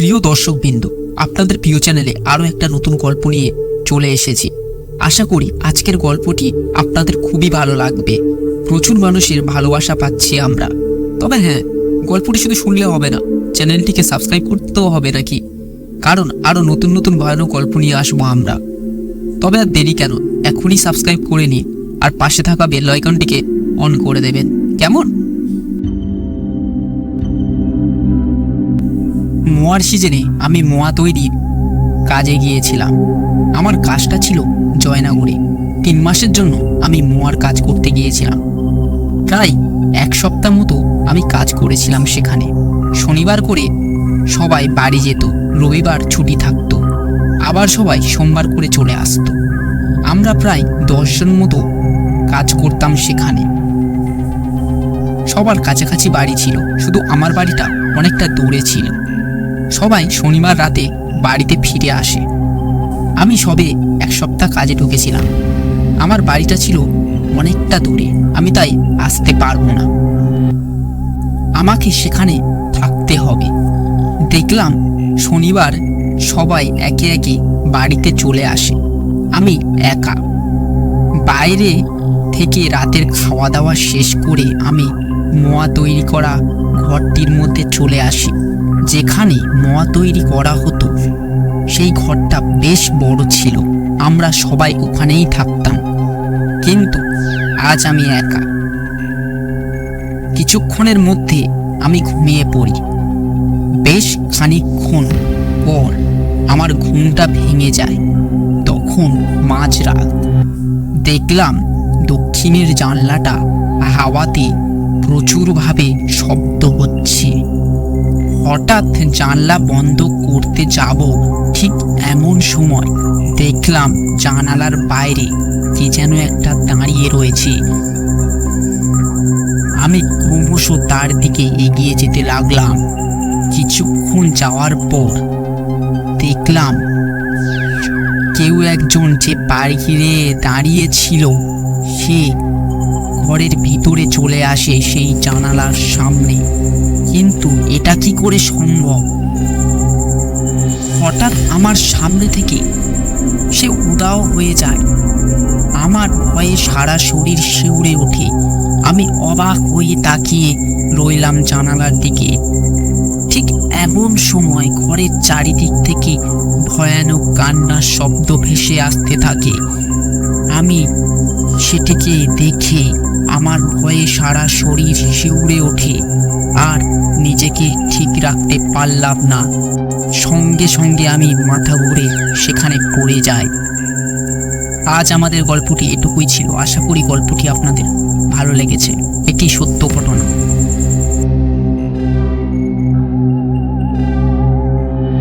প্রিয় দর্শকবৃন্দ, আপনাদের প্রিয় চ্যানেলে আরও একটা নতুন গল্প নিয়ে চলে এসেছি। আশা করি আজকের গল্পটি আপনাদের খুবই ভালো লাগবে। প্রচুর মানুষের ভালোবাসা পাচ্ছি আমরা। তবে হ্যাঁ, গল্পটি শুধু শুনলে হবে না, চ্যানেলটিকে সাবস্ক্রাইব করতেও হবে নাকি, কারণ আরও নতুন নতুন ভয়ানক গল্প নিয়ে আসবো আমরা। তবে আর দেরি কেন, এখনই সাবস্ক্রাইব করে নিন আর পাশে থাকা বেল আইকনটিকে অন করে দেবেন, কেমন? মোয়ার সিজনে আমি মোয়া তৈরির কাজে গিয়েছিলাম। আমার কাজটা ছিল জয়নগরে। 3 মাসের জন্য আমি মোয়ার কাজ করতে গিয়েছিলাম। প্রায় 1 সপ্তাহ মতো আমি কাজ করেছিলাম সেখানে। শনিবার করে সবাই বাড়ি যেত, রবিবার ছুটি থাকতো, আবার সবাই সোমবার করে চলে আসতো। আমরা প্রায় 10 জন মতো কাজ করতাম সেখানে। সবার কাছাকাছি বাড়ি ছিল, শুধু আমার বাড়িটা অনেকটা দূরে ছিল। সবাই শনিবার রাতে বাড়িতে ফিরে আসে। আমি সবে 1 সপ্তাহ কাজে ঢুকেছিলাম। আমার বাড়িটা ছিল অনেকটা দূরে, আমি তাই আসতে পারবো না, আমাকে সেখানে থাকতে হবে। দেখলাম শনিবার সবাই একে একে বাড়িতে চলে আসে, আমি একা। বাইরে থেকে রাতের খাওয়া দাওয়া শেষ করে আমি মোয়া তৈরি করা ঘরটির মধ্যে চলে আসি। যেখানে মোয়া তৈরি করা হতো সেই ঘরটা বেশ বড় ছিল, আমরা সবাই ওখানেই থাকতাম। কিন্তু আজ আমি একা। কিছুক্ষণের মধ্যে আমি ঘুমিয়ে পড়ি। বেশ খানিকক্ষণ পর আমার ঘুমটা ভেঙে যায়। তখন মাঝরাত। দেখলাম দক্ষিণের জানলাটা হাওয়াতে প্রচুরভাবে শব্দ হচ্ছে। হঠাৎ জানলা বন্ধ করতে যাব, ঠিক এমন সময় দেখলাম জানালার বাইরে কি যেন একটা দাঁড়িয়ে রয়েছে। আমি ক্রমশ তার দিকে এগিয়ে যেতে লাগলাম। কিছুক্ষণ যাওয়ার পর দেখলাম কেউ একজন যে বাইরে দাঁড়িয়ে ছিল সে ঘরের ভিতরে চলে আসে সেই জানালার সামনে। কিন্তু এটা কি করে সম্ভব? হঠাৎ আমার সামনে থেকে সে উধাও হয়ে যায়। আমার ভয়ে সারা শরীর শিউরে ওঠে। আমি অবাক হয়ে তাকিয়ে রইলাম জানালার দিকে। ঠিক এমন সময় ঘরের চারিদিক থেকে ভয়ানক কান্নার শব্দ ভেসে আসতে থাকে। আমি সেটিকে দেখে আমার ভয়ে সারা শরীর শিউরে ওঠে আর নিজেকে ঠিক রাখতে পারলাম না। সঙ্গে সঙ্গে আমি মাথা ঘুরে সেখানে পড়ে যাই। আজ আমাদের গল্পটি এটুকুই ছিল। আশা করি গল্পটি আপনাদের ভালো লেগেছে। এটি সত্য ঘটনা।